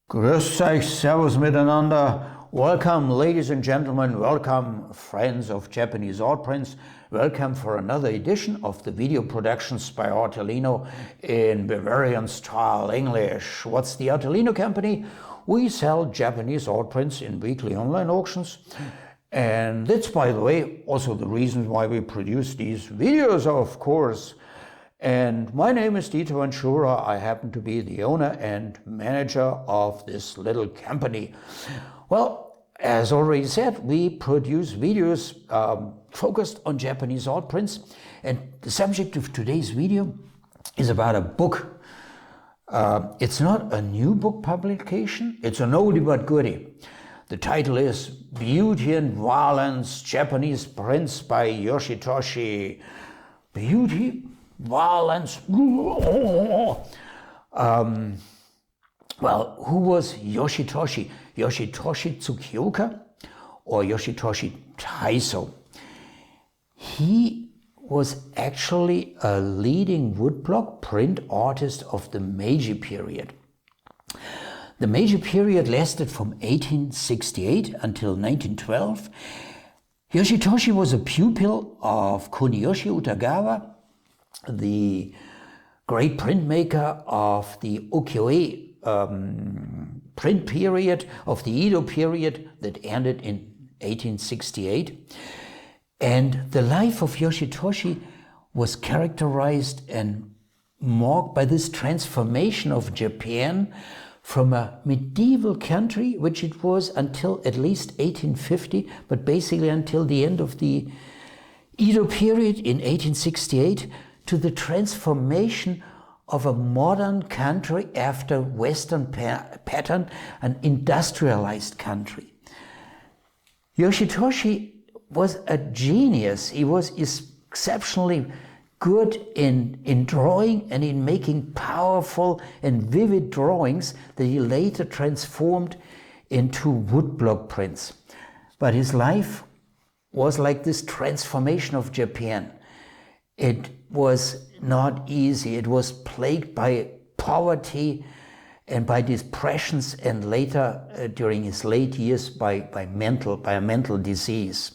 Grüß euch, servus miteinander. Welcome, ladies and gentlemen. Welcome, friends of Japanese art prints. Welcome for another edition of the video productions by Artelino in Bavarian style English. What's the Artelino company? We sell Japanese art prints in weekly online auctions. And that's, by the way, also the reason why we produce these videos, of course. And my name is Dieter Ventura. I happen to be the owner and manager of this little company. Well, as already said, we produce videos focused on Japanese art prints. And the subject of today's video is about a book. It's not a new book publication. It's an oldie but goodie. The title is Beauty and Violence, Japanese Prints by Yoshitoshi. Beauty, violence. Well, who was Yoshitoshi? Yoshitoshi Tsukioka or Yoshitoshi Taiso? He was actually a leading woodblock print artist of the Meiji period. The Meiji period lasted from 1868 until 1912. Yoshitoshi was a pupil of Kuniyoshi Utagawa, the great printmaker of the ukiyo-e print period of the Edo period that ended in 1868. And the life of Yoshitoshi was characterized and marked by this transformation of Japan from a medieval country, which it was until at least 1850, but basically until the end of the Edo period in 1868, to the transformation of a modern country after Western pattern, an industrialized country. Yoshitoshi was a genius. He was exceptionally good in drawing and in making powerful and vivid drawings that he later transformed into woodblock prints. But his life was like this transformation of Japan. It was not easy. It was plagued by poverty and by depressions, and later, during his late years, by a mental disease.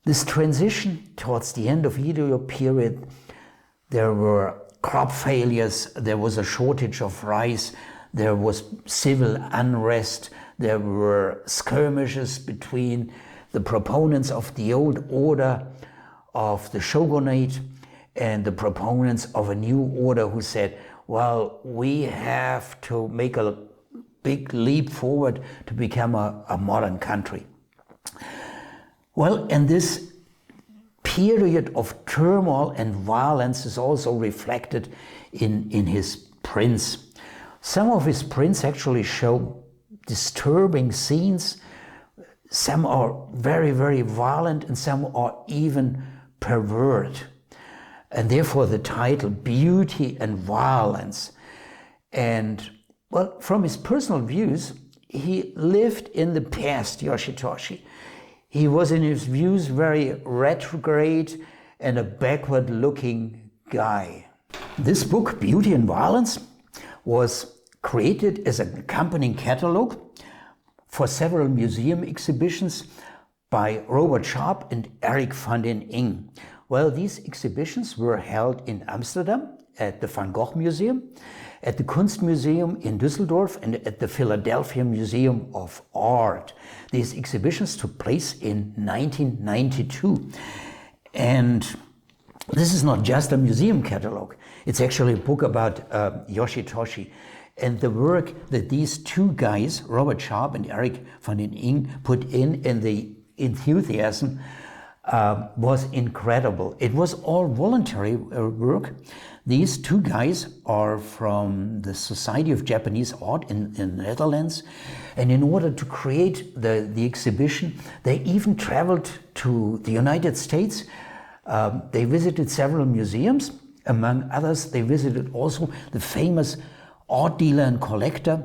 This transition towards the end of Edo period, there were crop failures, there was a shortage of rice, there was civil unrest, there were skirmishes between the proponents of the old order of the shogunate and the proponents of a new order who said, well, we have to make a big leap forward to become a modern country. Well, and this period of turmoil and violence is also reflected in his prints. Some of his prints actually show disturbing scenes. Some are very, very violent, and some are even pervert. And therefore the title, Beauty and Violence. And, well, from his personal views, he lived in the past, Yoshitoshi. He was, in his views, very retrograde and a backward-looking guy. This book, Beauty and Violence, was created as an accompanying catalog for several museum exhibitions by Robert Sharp and Eric van den Ing. Well, these exhibitions were held in Amsterdam at the Van Gogh Museum, at the Kunstmuseum in Düsseldorf, and at the Philadelphia Museum of Art. These exhibitions took place in 1992. And this is not just a museum catalog. It's actually a book about Yoshitoshi. And the work that these two guys, Robert Sharp and Eric van den Ing, put in the enthusiasm was incredible. It was all voluntary work. These two guys are from the Society of Japanese Art in the Netherlands. And in order to create the exhibition, they even traveled to the United States. They visited several museums. Among others, they visited also the famous art dealer and collector,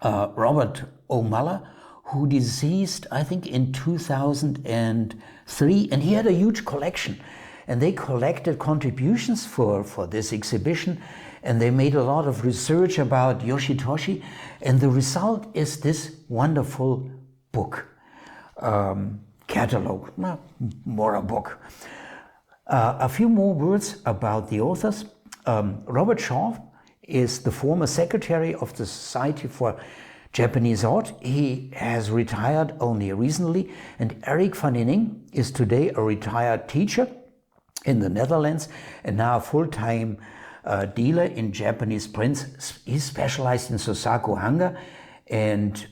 Robert O. Muller, who deceased, I think, in 2003, and he had a huge collection. And they collected contributions for this exhibition, and they made a lot of research about Yoshitoshi, and the result is this wonderful book, catalog, more a book. A few more words about the authors. Robert Shaw is the former secretary of the Society for Japanese Art. He has retired only recently, and Eric van Inning is today a retired teacher in the Netherlands and now a full-time dealer in Japanese prints. He's specialized in Sosaku Hanga, and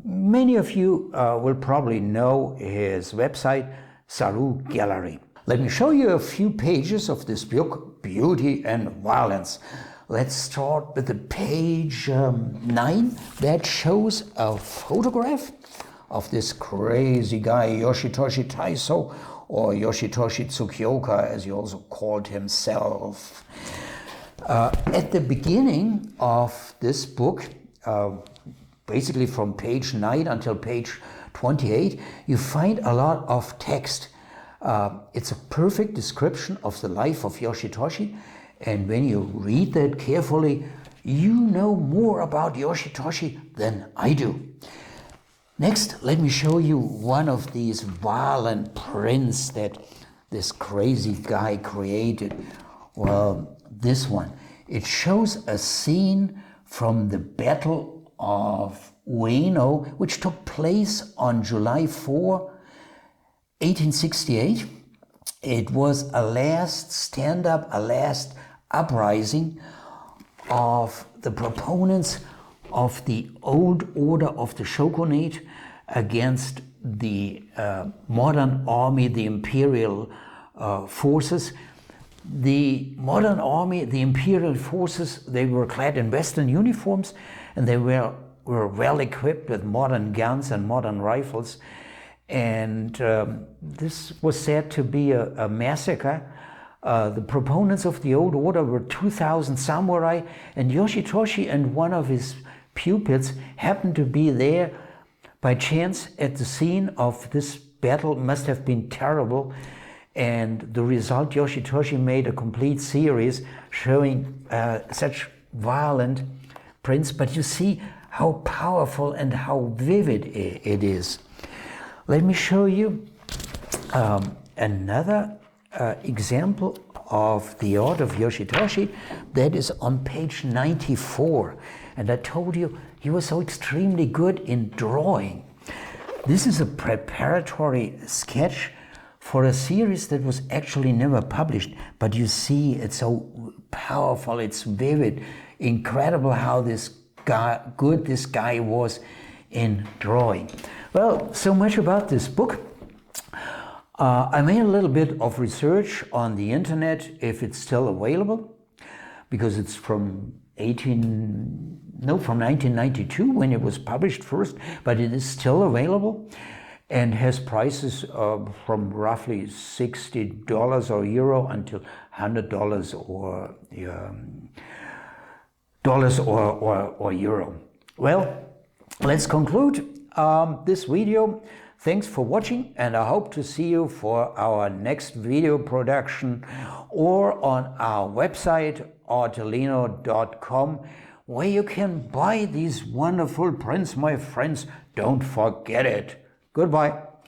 many of you will probably know his website, Saru Gallery. Let me show you a few pages of this book, Beauty and Violence. Let's start with the page 9 that shows a photograph of this crazy guy, Yoshitoshi Taiso, or Yoshitoshi Tsukioka, as he also called himself. At the beginning of this book, basically from page 9 until page 28, you find a lot of text. It's a perfect description of the life of Yoshitoshi, and when you read that carefully, you know more about Yoshitoshi than I do. Next, let me show you one of these violent prints that this crazy guy created. Well, this one. It shows a scene from the Battle of Wano, which took place on July 4, 1868. It was a last stand-up, a last uprising of the proponents of the old order of the shogunate against the modern army, the imperial forces. The modern army, the imperial forces, they were clad in Western uniforms, and they were well equipped with modern guns and modern rifles. And this was said to be a massacre. The proponents of the old order were 2,000 samurai, and Yoshitoshi and one of his pupils happened to be there by chance at the scene of this battle. Must have been terrible. And the result, Yoshitoshi made a complete series showing such violent prints, but you see how powerful and how vivid it is. Let me show you another example of the art of Yoshitoshi that is on page 94. And I told you he was so extremely good in drawing. This is a preparatory sketch for a series that was actually never published, but you see it's so powerful, it's vivid, incredible how this guy was in drawing. Well, so much about this book. I made a little bit of research on the internet, if it's still available, because it's from 1992 when it was published first, but it is still available and has prices from roughly $60 or euro until $100 or dollars or euro. Well, let's conclude this video. Thanks for watching, and I hope to see you for our next video production or on our website artelino.com, where you can buy these wonderful prints, my friends. Don't forget it. Goodbye.